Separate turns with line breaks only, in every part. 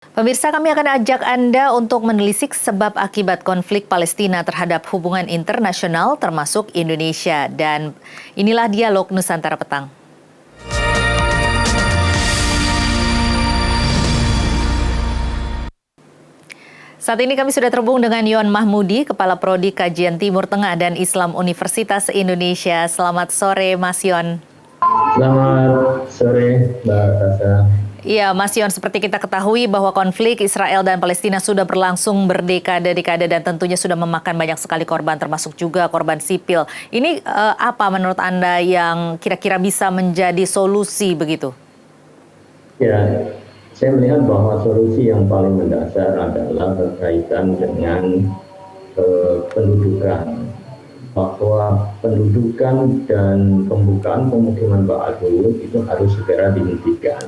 Pemirsa, kami akan ajak Anda untuk menelisik sebab akibat konflik Palestina terhadap hubungan internasional termasuk Indonesia. Dan inilah dialog Nusantara Petang. Saat ini kami sudah terhubung dengan Yon Mahmudi, Kepala Prodi Kajian Timur Tengah dan Islam Universitas Indonesia. Selamat sore, Mas Yon.
Selamat sore, Mbak Tasa.
Iya, Mas Yon, seperti kita ketahui bahwa konflik Israel dan Palestina sudah berlangsung berdekade-dekade dan tentunya sudah memakan banyak sekali korban, termasuk juga korban sipil. Ini apa menurut Anda yang kira-kira bisa menjadi solusi begitu?
Ya, saya melihat bahwa solusi yang paling mendasar adalah berkaitan dengan pendudukan. Bahwa pendudukan dan pembukaan pemukiman baru itu harus segera dihentikan.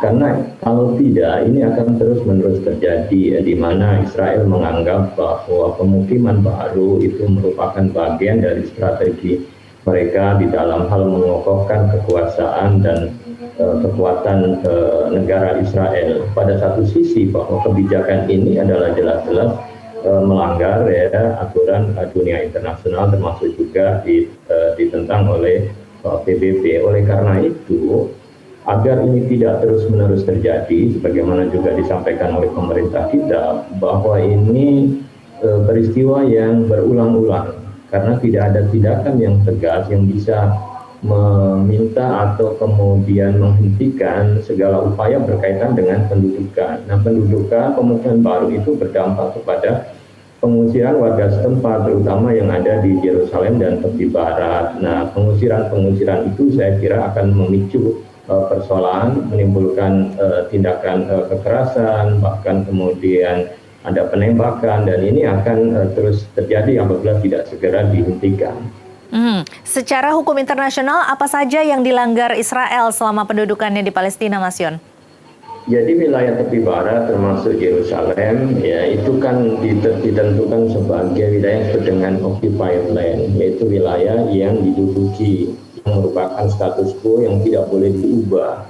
Karena kalau tidak, ini akan terus-menerus terjadi, di mana Israel menganggap bahwa pemukiman baru itu merupakan bagian dari strategi mereka di dalam hal mengokohkan kekuasaan dan kekuatan negara Israel. Pada satu sisi bahwa kebijakan ini adalah jelas-jelas melanggar aturan dunia internasional, termasuk juga ditentang oleh PBB. Oleh karena itu, agar ini tidak terus-menerus terjadi, sebagaimana juga disampaikan oleh pemerintah kita, bahwa ini peristiwa yang berulang-ulang, karena tidak ada tindakan yang tegas yang bisa meminta atau kemudian menghentikan segala upaya berkaitan dengan pendudukan. Nah, pendudukan pemukiman baru itu berdampak kepada pengusiran warga setempat, terutama yang ada di Yerusalem dan tepi barat. Nah, pengusiran itu saya kira akan memicu persoalan, menimbulkan tindakan kekerasan, bahkan kemudian ada penembakan, dan ini akan terus terjadi apabila tidak segera dihentikan.
Secara hukum internasional, apa saja yang dilanggar Israel selama pendudukannya di Palestina, Mas Yon?
Jadi wilayah tepi barat termasuk Yerusalem, ya itu kan ditentukan sebagai wilayah yang disebut dengan occupied land, yaitu wilayah yang diduduki, yang merupakan status quo yang tidak boleh diubah.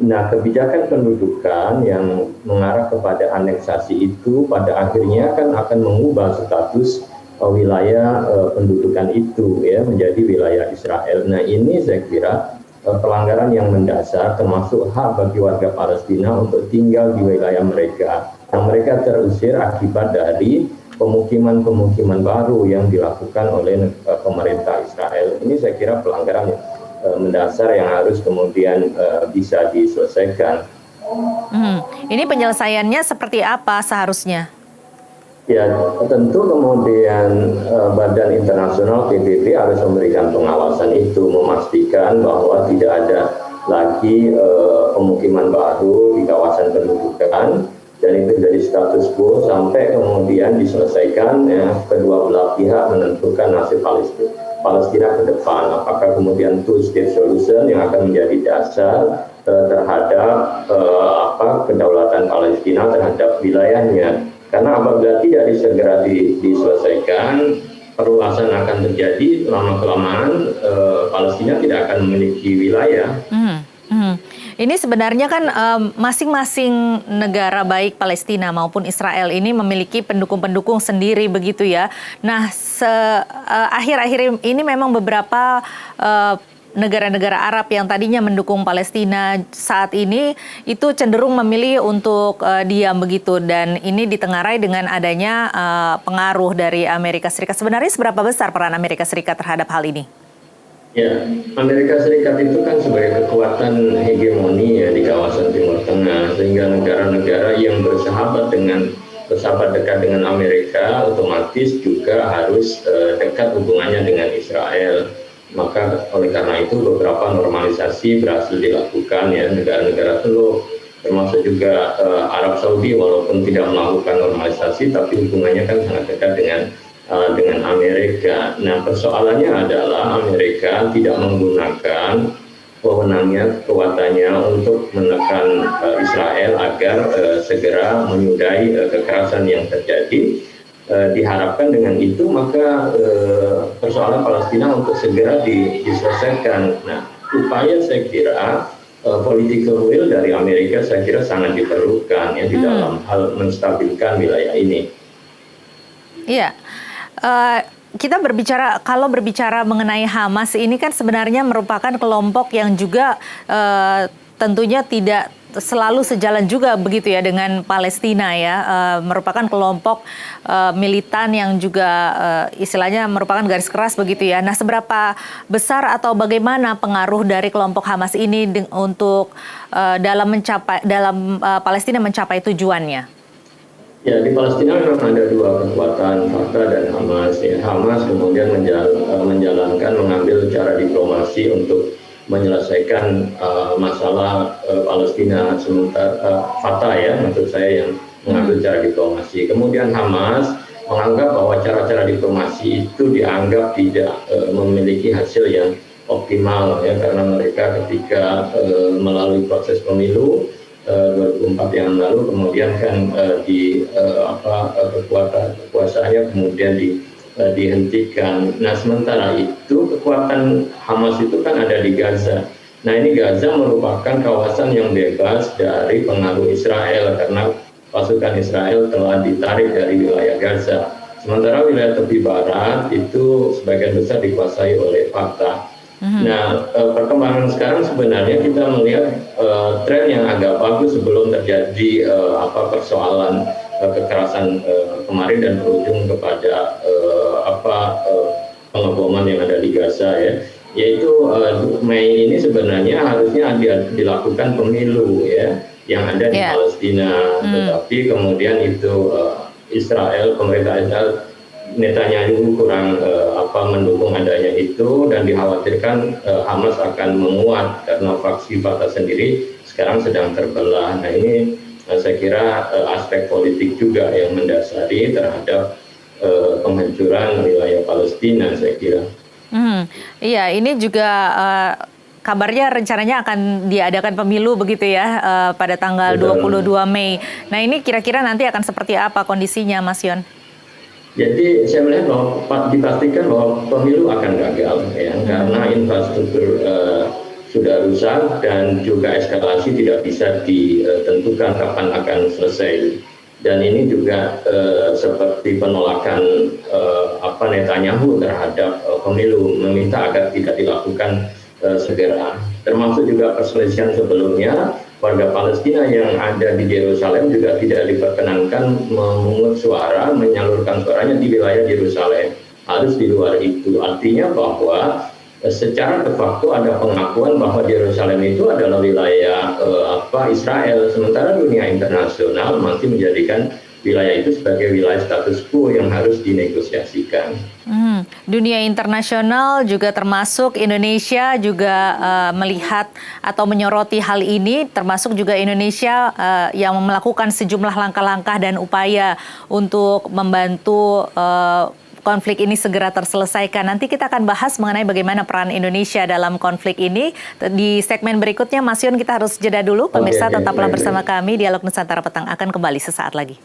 Nah, kebijakan pendudukan yang mengarah kepada aneksasi itu pada akhirnya kan akan mengubah status wilayah pendudukan itu ya menjadi wilayah Israel. Nah, ini saya kira pelanggaran yang mendasar, termasuk hak bagi warga Palestina untuk tinggal di wilayah mereka. Nah, mereka terusir akibat dari pemukiman-pemukiman baru yang dilakukan oleh pemerintah Israel. Ini saya kira pelanggaran mendasar yang harus kemudian bisa diselesaikan.
Ini penyelesaiannya seperti apa seharusnya?
Ya, tentu kemudian Badan Internasional PBB harus memberikan pengawasan itu, memastikan bahwa tidak ada lagi pemukiman baru di kawasan pendudukan, dan itu jadi status quo sampai kemudian diselesaikan, ya, kedua belah pihak menentukan nasib Palestina ke depan. Apakah kemudian two-state solution yang akan menjadi dasar terhadap kedaulatan Palestina terhadap wilayahnya. Karena apabila tidak segera diselesaikan, perluasan akan terjadi, lama-kelamaan Palestina tidak akan memiliki wilayah.
Ini sebenarnya kan masing-masing negara baik Palestina maupun Israel ini memiliki pendukung-pendukung sendiri begitu ya. Nah, akhir-akhir ini memang beberapa negara-negara Arab yang tadinya mendukung Palestina saat ini itu cenderung memilih untuk diam begitu, dan ini ditengarai dengan adanya pengaruh dari Amerika Serikat. Sebenarnya seberapa besar peran Amerika Serikat terhadap hal ini?
Ya, Amerika Serikat itu kan sebagai kekuatan hegemoni ya di kawasan Timur Tengah, sehingga negara-negara yang bersahabat dekat dengan Amerika otomatis juga harus dekat hubungannya dengan Israel. Maka oleh karena itu beberapa normalisasi berhasil dilakukan ya negara-negara Teluk, termasuk juga Arab Saudi, walaupun tidak melakukan normalisasi tapi hubungannya kan sangat dekat dengan Amerika. Nah, persoalannya adalah Amerika tidak menggunakan wewenangnya, kekuatannya untuk menekan Israel agar segera menyudahi kekerasan yang terjadi. Diharapkan dengan itu maka persoalan Palestina untuk segera diselesaikan. Nah, upaya saya kira political will dari Amerika saya kira sangat diperlukan ya di dalam hal menstabilkan wilayah ini.
Iya. Kita kalau berbicara mengenai Hamas ini kan sebenarnya merupakan kelompok yang juga tentunya tidak selalu sejalan juga begitu ya dengan Palestina ya, merupakan kelompok militan yang juga istilahnya merupakan garis keras begitu ya. Nah, seberapa besar atau bagaimana pengaruh dari kelompok Hamas ini untuk dalam Palestina mencapai tujuannya?
Ya, di Palestina memang ada dua kekuatan, Fatah dan Hamas. Ya, Hamas kemudian mengambil cara diplomasi untuk menyelesaikan masalah Palestina, sementara Fatah ya, maksud saya yang mengambil cara diplomasi. Kemudian Hamas menganggap bahwa cara-cara diplomasi itu dianggap tidak memiliki hasil yang optimal ya, karena mereka ketika melalui proses pemilu 2004 yang lalu kemudian kan kekuasaannya kemudian dihentikan. Nah, sementara itu kekuatan Hamas itu kan ada di Gaza. Nah, ini Gaza merupakan kawasan yang bebas dari pengaruh Israel karena pasukan Israel telah ditarik dari wilayah Gaza. Sementara wilayah tepi barat itu sebagian besar dikuasai oleh Fatah. Nah, perkembangan sekarang sebenarnya kita melihat tren yang agak bagus sebelum terjadi persoalan kekerasan kemarin dan berujung kepada pengeboman yang ada di Gaza ya, yaitu Mei ini sebenarnya harusnya dilakukan pemilu ya yang ada di Palestina, tetapi kemudian itu pemerintah Israel Netanyahu kurang mendukung adanya itu dan dikhawatirkan Hamas akan menguat karena faksi Fatah sendiri sekarang sedang terbelah. Nah, ini saya kira aspek politik juga yang mendasari terhadap penghancuran wilayah Palestina, saya kira.
Iya, ini juga kabarnya rencananya akan diadakan pemilu begitu ya pada tanggal 22 Mei. Nah, ini kira-kira nanti akan seperti apa kondisinya, Mas Yon?
Jadi saya melihat bahwa dipastikan bahwa pemilu akan gagal ya, karena infrastruktur sudah rusak dan juga eskalasi tidak bisa ditentukan kapan akan selesai. Dan ini juga seperti penolakan Netanyahu terhadap pemilu, meminta agar tidak dilakukan segera. Termasuk juga perselisihan sebelumnya, warga Palestina yang ada di Yerusalem juga tidak diperkenankan memungut suara, menyalurkan suaranya di wilayah Yerusalem, harus di luar itu. Artinya bahwa secara de facto ada pengakuan bahwa Yerusalem itu adalah wilayah Israel, sementara dunia internasional masih menjadikan wilayah itu sebagai wilayah status quo yang harus dinegosiasikan.
Dunia internasional juga termasuk Indonesia juga melihat atau menyoroti hal ini, termasuk juga Indonesia yang melakukan sejumlah langkah-langkah dan upaya untuk membantu konflik ini segera terselesaikan. Nanti kita akan bahas mengenai bagaimana peran Indonesia dalam konflik ini. Di segmen berikutnya, Mas Yon, kita harus jeda dulu. Pemirsa, tetaplah bersama kami. Dialog Nusantara Petang akan kembali sesaat lagi.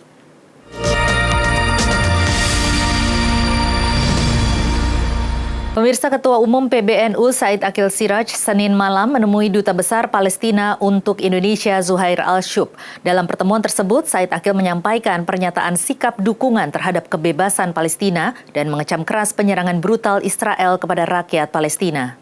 Pemirsa, Ketua Umum PBNU Said Aqil Siraj Senin malam menemui Duta Besar Palestina untuk Indonesia Zuhair Al-Shub. Dalam pertemuan tersebut, Said Aqil menyampaikan pernyataan sikap dukungan terhadap kebebasan Palestina dan mengecam keras penyerangan brutal Israel kepada rakyat Palestina.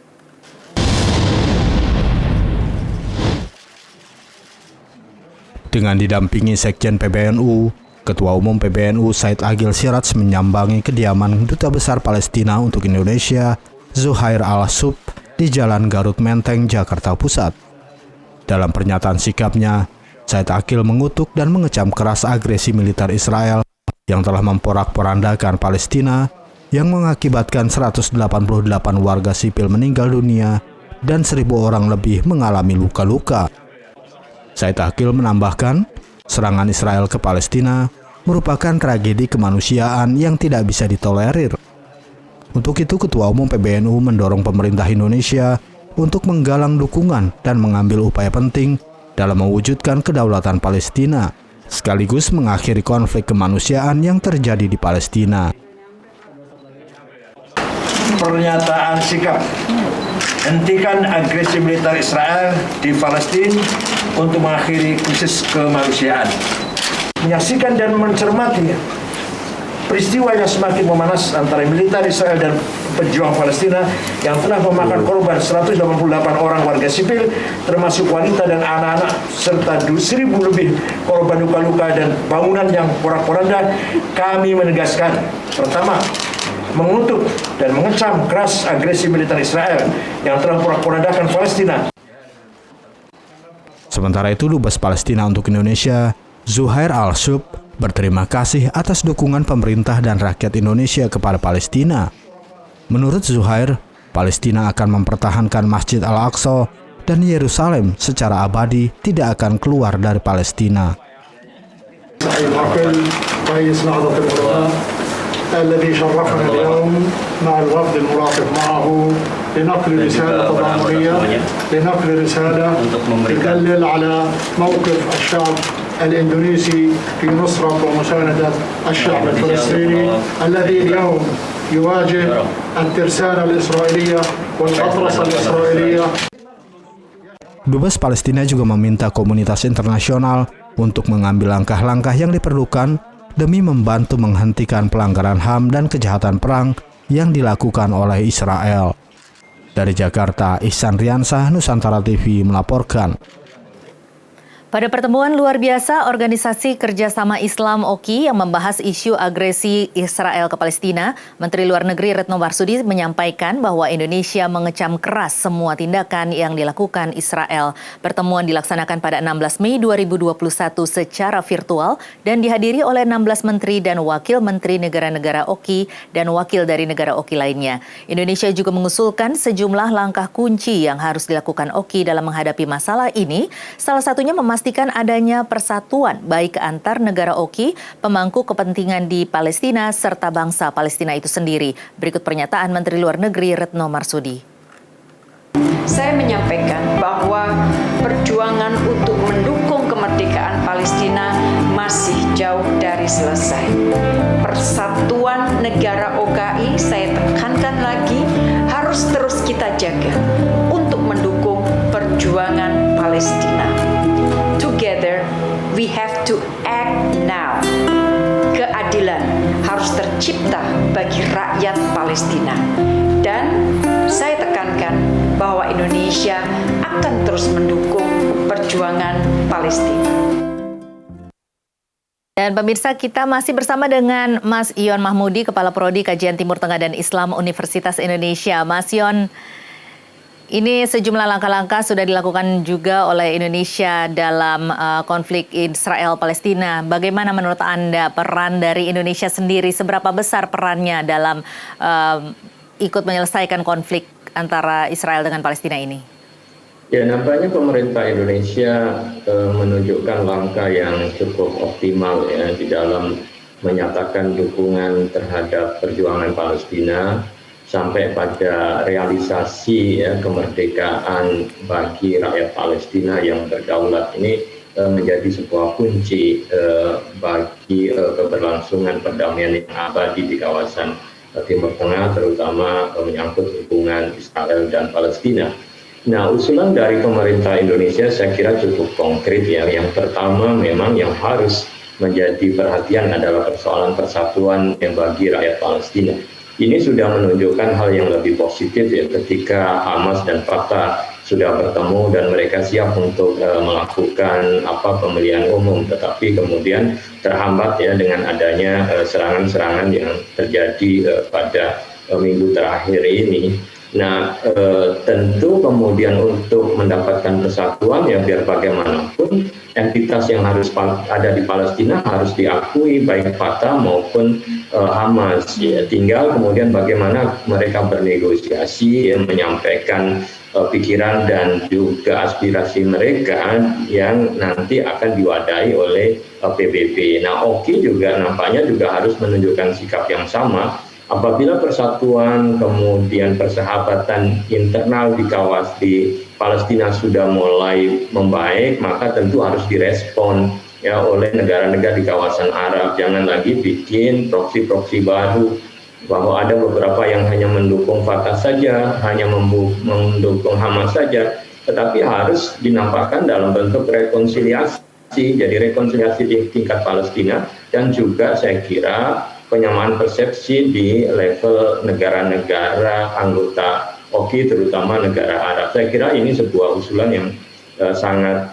Dengan didampingi Sekjen PBNU, Ketua Umum PBNU Said Aqil Siraj menyambangi kediaman Duta Besar Palestina untuk Indonesia, Zuhair Al-Shub, di Jalan Garut Menteng, Jakarta Pusat. Dalam pernyataan sikapnya, Said Aqil mengutuk dan mengecam keras agresi militer Israel yang telah memporak-porandakan Palestina, yang mengakibatkan 188 warga sipil meninggal dunia dan 1.000 orang lebih mengalami luka-luka. Said Aqil menambahkan, serangan Israel ke Palestina merupakan tragedi kemanusiaan yang tidak bisa ditolerir. Untuk itu, Ketua Umum PBNU mendorong pemerintah Indonesia untuk menggalang dukungan dan mengambil upaya penting dalam mewujudkan kedaulatan Palestina, sekaligus mengakhiri konflik kemanusiaan yang terjadi di Palestina.
pernyataan sikap hentikan agresi militer Israel di Palestina untuk mengakhiri krisis kemanusiaan. Menyaksikan dan mencermati peristiwa yang semakin memanas antara militer Israel dan pejuang Palestina yang telah memakan korban 188 orang warga sipil, termasuk wanita dan anak-anak, serta 1.000 lebih korban luka-luka dan bangunan yang porak-poranda, kami menegaskan, pertama, mengutuk dan mengecam keras agresi militer Israel yang telah porak-porandakan Palestina.
Sementara itu, Dubes Palestina untuk Indonesia, Zuhair Al-Shub, berterima kasih atas dukungan pemerintah dan rakyat Indonesia kepada Palestina. Menurut Zuhair, Palestina akan mempertahankan Masjid Al-Aqsa dan Yerusalem secara abadi tidak akan keluar dari Palestina.
الذي شرفنا اليوم مع الوفد المرافق معه لنقل رسالة تضامنية لنقل رسالة تدلل على موقف الشعب الإندونيسي في نصرة ومساندة الشعب الفلسطيني الذي اليوم يواجه الترسانة الإسرائيلية والأطرسة الإسرائيلية.
Dubes Palestina juga meminta komunitas internasional untuk mengambil langkah-langkah yang diperlukan demi membantu menghentikan pelanggaran HAM dan kejahatan perang yang dilakukan oleh Israel. Dari Jakarta, Ihsan Riansah, Nusantara TV melaporkan.
Pada pertemuan luar biasa Organisasi Kerjasama Islam OKI yang membahas isu agresi Israel ke Palestina, Menteri Luar Negeri Retno Marsudi menyampaikan bahwa Indonesia mengecam keras semua tindakan yang dilakukan Israel. Pertemuan dilaksanakan pada 16 Mei 2021 secara virtual dan dihadiri oleh 16 menteri dan wakil menteri negara-negara OKI dan wakil dari negara OKI lainnya. Indonesia juga mengusulkan sejumlah langkah kunci yang harus dilakukan OKI dalam menghadapi masalah ini, salah satunya memastikan adanya persatuan baik antar negara OKI, pemangku kepentingan di Palestina, serta bangsa Palestina itu sendiri. Berikut pernyataan Menteri Luar Negeri Retno Marsudi.
Saya menyampaikan bahwa perjuangan untuk mendukung kemerdekaan Palestina masih jauh dari selesai. Persatuan negara OKI, saya tekankan lagi, harus terus kita jaga untuk mendukung perjuangan Palestina. Together, we have to act now. Keadilan harus tercipta bagi rakyat Palestina. Dan saya tekankan bahwa Indonesia akan terus mendukung perjuangan Palestina.
Dan pemirsa, kita masih bersama dengan Mas Ion Mahmudi, Kepala Prodi Kajian Timur Tengah dan Islam Universitas Indonesia. Mas Ion, ini sejumlah langkah-langkah sudah dilakukan juga oleh Indonesia dalam konflik Israel-Palestina. Bagaimana menurut Anda peran dari Indonesia sendiri? Seberapa besar perannya dalam ikut menyelesaikan konflik antara Israel dengan Palestina ini?
Ya, nampaknya pemerintah Indonesia menunjukkan langkah yang cukup optimal ya di dalam menyatakan dukungan terhadap perjuangan Palestina sampai pada realisasi ya, kemerdekaan bagi rakyat Palestina yang berdaulat ini menjadi sebuah kunci bagi keberlangsungan perdamaian yang abadi di kawasan Timur Tengah, terutama menyangkut hubungan Israel dan Palestina. Nah, usulan dari pemerintah Indonesia saya kira cukup konkret ya. Yang pertama memang yang harus menjadi perhatian adalah persoalan persatuan yang bagi rakyat Palestina. Ini sudah menunjukkan hal yang lebih positif ya ketika Hamas dan Fatah sudah bertemu dan mereka siap untuk melakukan pemilihan umum, tetapi kemudian terhambat ya dengan adanya serangan-serangan yang terjadi pada minggu terakhir ini. Nah, tentu kemudian untuk mendapatkan persatuan ya biar bagaimanapun entitas yang harus ada di Palestina harus diakui baik Fatah maupun Hamas. Ya, tinggal kemudian bagaimana mereka bernegosiasi, ya, menyampaikan pikiran dan juga aspirasi mereka yang nanti akan diwadahi oleh PBB. Nah, OKI juga nampaknya juga harus menunjukkan sikap yang sama. Apabila persatuan kemudian persahabatan internal di Palestina sudah mulai membaik, maka tentu harus direspon ya oleh negara-negara di kawasan Arab. Jangan lagi bikin proksi-proksi baru bahwa ada beberapa yang hanya mendukung Fatah saja, hanya mendukung Hamas saja, tetapi harus dinampakkan dalam bentuk rekonsiliasi, jadi rekonsiliasi di tingkat Palestina, dan juga saya kira penyamaan persepsi di level negara-negara anggota OKI, terutama negara Arab. Saya kira ini sebuah usulan yang sangat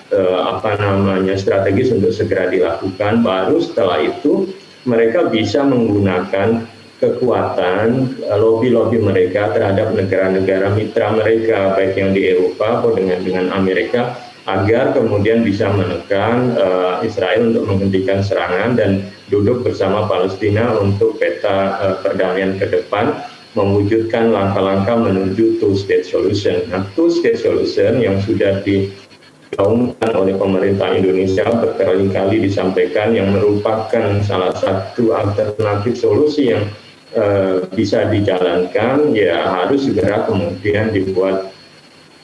strategis untuk segera dilakukan. Baru setelah itu mereka bisa menggunakan kekuatan lobby-lobby mereka terhadap negara-negara mitra mereka, baik yang di Eropa atau dengan Amerika, agar kemudian bisa menekan Israel untuk menghentikan serangan dan duduk bersama Palestina untuk peta perdamaian ke depan, mewujudkan langkah-langkah menuju two-state solution. Nah, two-state solution yang sudah digaungkan oleh pemerintah Indonesia berkali-kali disampaikan, yang merupakan salah satu alternatif solusi yang bisa dijalankan, ya harus segera kemudian dibuat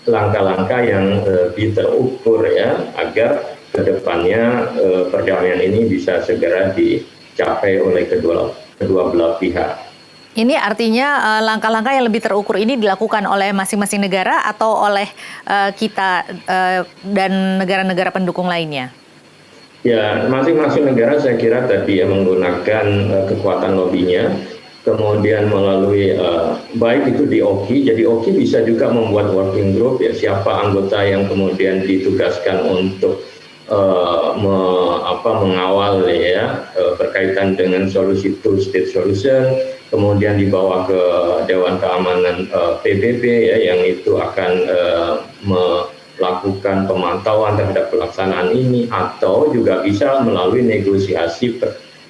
langkah-langkah yang lebih terukur ya, agar kedepannya perdamaian ini bisa segera dicapai oleh kedua belah pihak.
Ini artinya langkah-langkah yang lebih terukur ini dilakukan oleh masing-masing negara atau oleh kita dan negara-negara pendukung lainnya?
Ya, masing-masing negara saya kira tadi ya menggunakan kekuatan lobbynya, kemudian melalui baik itu di OKI, jadi OKI bisa juga membuat working group ya, siapa anggota yang kemudian ditugaskan untuk mengawal ya berkaitan dengan solusi two-state solution, kemudian dibawa ke Dewan Keamanan PBB ya, yang itu akan melakukan pemantauan terhadap pelaksanaan ini, atau juga bisa melalui negosiasi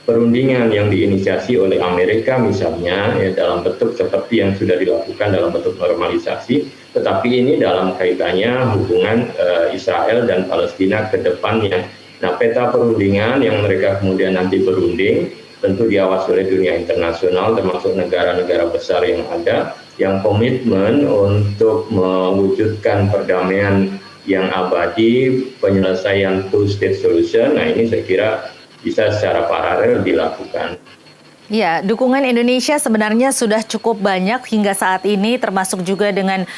perundingan yang diinisiasi oleh Amerika misalnya ya, dalam bentuk seperti yang sudah dilakukan dalam bentuk normalisasi, tetapi ini dalam kaitannya hubungan Israel dan Palestina ke depannya. Nah, peta perundingan yang mereka kemudian nanti berunding tentu diawasi oleh dunia internasional, termasuk negara-negara besar yang ada, yang komitmen untuk mewujudkan perdamaian yang abadi, penyelesaian two-state solution. Nah, ini saya kira bisa secara paralel dilakukan.
Ya, dukungan Indonesia sebenarnya sudah cukup banyak hingga saat ini, termasuk juga dengan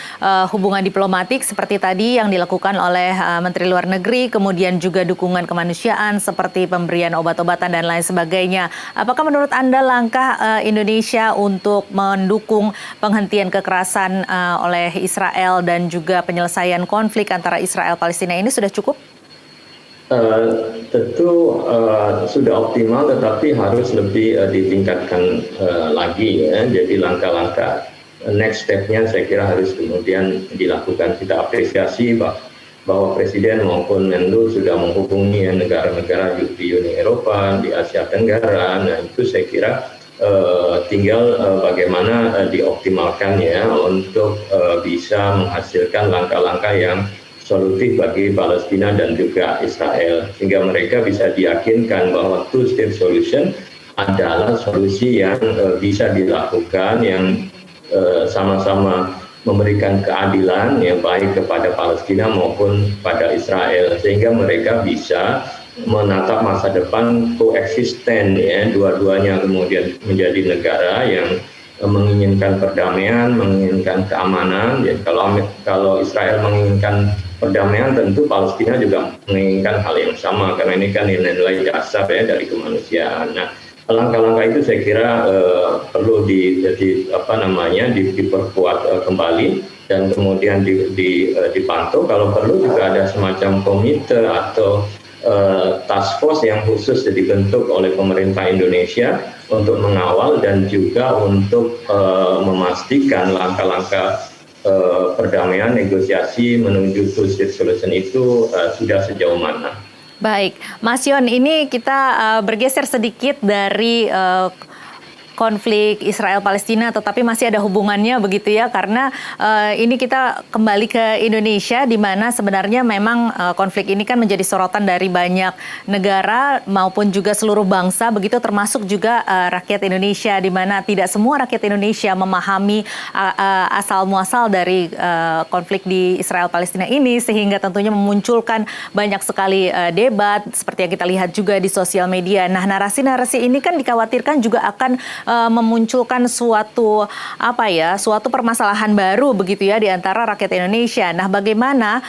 hubungan diplomatik seperti tadi yang dilakukan oleh Menteri Luar Negeri, kemudian juga dukungan kemanusiaan seperti pemberian obat-obatan dan lain sebagainya. Apakah menurut Anda langkah Indonesia untuk mendukung penghentian kekerasan oleh Israel dan juga penyelesaian konflik antara Israel Palestina ini sudah cukup?
Tentu sudah optimal, tetapi harus lebih ditingkatkan lagi ya. Jadi langkah-langkah next step-nya saya kira harus kemudian dilakukan. Kita apresiasi bahwa Presiden maupun Menlu sudah menghubungi negara-negara di Uni Eropa, di Asia Tenggara. Nah, itu saya kira tinggal bagaimana dioptimalkannya untuk bisa menghasilkan langkah-langkah yang solutif bagi Palestina dan juga Israel, sehingga mereka bisa diyakinkan bahwa two-state solution adalah solusi yang bisa dilakukan, yang sama-sama memberikan keadilan yang baik kepada Palestina maupun pada Israel, sehingga mereka bisa menatap masa depan koeksisten ya, dua-duanya kemudian menjadi negara yang menginginkan perdamaian, menginginkan keamanan. Ya, kalau Israel menginginkan perdamaian, tentu Palestina juga menginginkan hal yang sama, karena ini kan nilai dasar ya dari kemanusiaan. Nah, langkah-langkah itu saya kira perlu diperkuat kembali dan kemudian dipantau. Kalau perlu juga ada semacam komite atau task force yang khusus dibentuk oleh pemerintah Indonesia untuk mengawal dan juga untuk memastikan langkah-langkah perdamaian, negosiasi menuju two-state solution itu sudah sejauh mana.
Baik, Mas Yon, ini kita bergeser sedikit dari konflik Israel-Palestina, tetapi masih ada hubungannya begitu ya, karena ini kita kembali ke Indonesia, di mana sebenarnya memang konflik ini kan menjadi sorotan dari banyak negara maupun juga seluruh bangsa, begitu termasuk juga rakyat Indonesia, di mana tidak semua rakyat Indonesia memahami asal-muasal dari konflik di Israel-Palestina ini, sehingga tentunya memunculkan banyak sekali debat, seperti yang kita lihat juga di sosial media. Nah, narasi-narasi ini kan dikhawatirkan juga akan memunculkan suatu suatu permasalahan baru begitu ya di antara rakyat Indonesia. Nah, bagaimana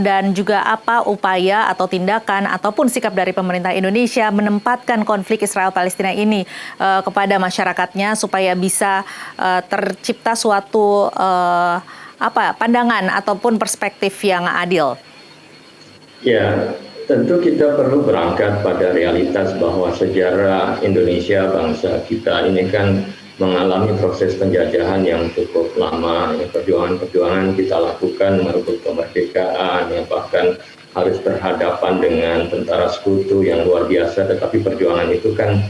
dan juga apa upaya atau tindakan ataupun sikap dari pemerintah Indonesia menempatkan konflik Israel Palestina ini kepada masyarakatnya supaya bisa tercipta suatu pandangan ataupun perspektif yang adil?
Ya, tentu kita perlu berangkat pada realitas bahwa sejarah Indonesia, bangsa kita ini kan mengalami proses penjajahan yang cukup lama. Ya, perjuangan-perjuangan kita lakukan merebut kemerdekaan, ya, bahkan harus berhadapan dengan tentara sekutu yang luar biasa, tetapi perjuangan itu kan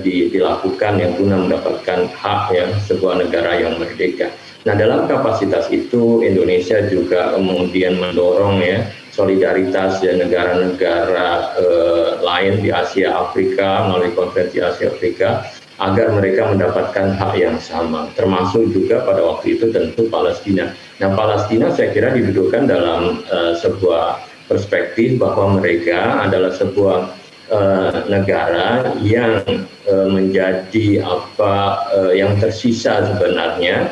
dilakukan yang guna mendapatkan hak ya sebuah negara yang merdeka. Nah, dalam kapasitas itu Indonesia juga kemudian mendorong ya solidaritas ya negara-negara lain di Asia Afrika melalui Konferensi Asia Afrika agar mereka mendapatkan hak yang sama, termasuk juga pada waktu itu tentu Palestina. Nah, Palestina saya kira didudukan dalam sebuah perspektif bahwa mereka adalah sebuah negara yang menjadi yang tersisa sebenarnya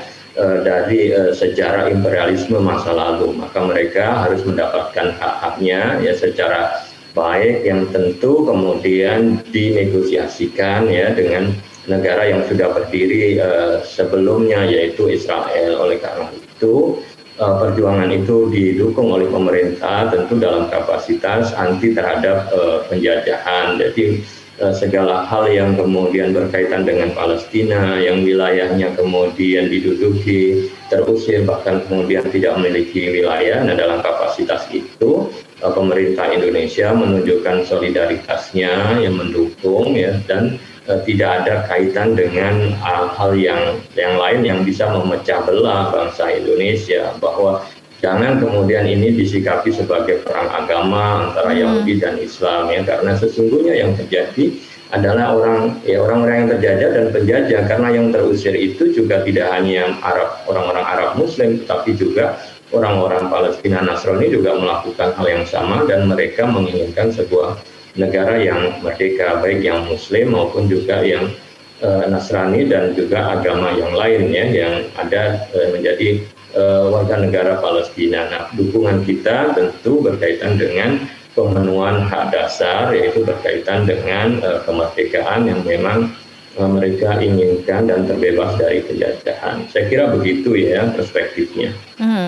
dari sejarah imperialisme masa lalu. Maka mereka harus mendapatkan hak-haknya ya secara baik, yang tentu kemudian dinegosiasikan ya dengan negara yang sudah berdiri sebelumnya, yaitu Israel. Oleh karena itu perjuangan itu didukung oleh pemerintah tentu dalam kapasitas anti terhadap penjajahan. Jadi segala hal yang kemudian berkaitan dengan Palestina yang wilayahnya kemudian diduduki, terusir, bahkan kemudian tidak memiliki wilayah. Nah, dalam kapasitas itu pemerintah Indonesia menunjukkan solidaritasnya yang mendukung ya, dan tidak ada kaitan dengan hal-hal yang lain yang bisa memecah belah bangsa Indonesia, bahwa jangan kemudian ini disikapi sebagai perang agama antara Yahudi dan Islam ya, karena sesungguhnya yang terjadi adalah orang-orang yang terjajah dan penjajah, karena yang terusir itu juga tidak hanya orang-orang Arab Muslim, tetapi juga orang-orang Palestina Nasrani juga melakukan hal yang sama, dan mereka menginginkan sebuah negara yang merdeka, baik yang Muslim maupun juga yang Nasrani dan juga agama yang lain ya, yang ada menjadi warga negara Palestina. Nah, dukungan kita tentu berkaitan dengan pemenuhan hak dasar, yaitu berkaitan dengan kemerdekaan yang memang mereka inginkan dan terbebas dari penjajahan. Saya kira begitu ya perspektifnya.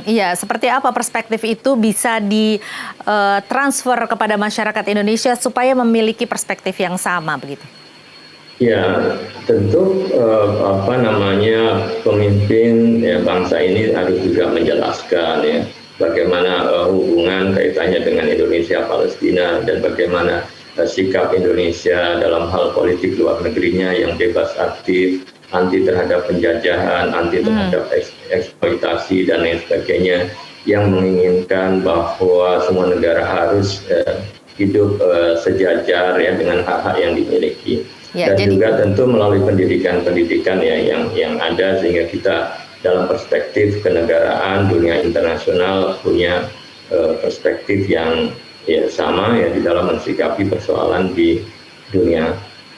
Iya, seperti apa perspektif itu bisa ditransfer kepada masyarakat Indonesia supaya memiliki perspektif yang sama begitu?
Ya, tentu pemimpin ya, bangsa ini harus juga menjelaskan ya bagaimana hubungan kaitannya dengan Indonesia Palestina, dan bagaimana sikap Indonesia dalam hal politik luar negerinya yang bebas aktif, anti terhadap penjajahan, anti terhadap eksploitasi dan lain sebagainya, yang menginginkan bahwa semua negara harus hidup sejajar ya dengan hak-hak yang dimiliki. Ya, dan juga tentu melalui pendidikan ya yang ada, sehingga kita dalam perspektif kenegaraan dunia internasional punya perspektif yang ya sama ya di dalam mensikapi persoalan di dunia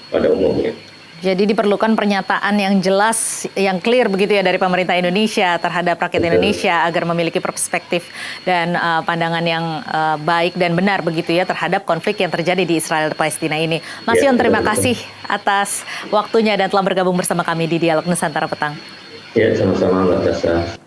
pada umumnya.
Jadi diperlukan pernyataan yang jelas, yang clear begitu ya dari pemerintah Indonesia terhadap rakyat Indonesia agar memiliki perspektif dan pandangan yang baik dan benar begitu ya terhadap konflik yang terjadi di Israel dan Palestina ini. Mas Yon, terima kasih atas waktunya dan telah bergabung bersama kami di Dialog Nusantara Petang.
Ya, sama-sama Mbak Tasa.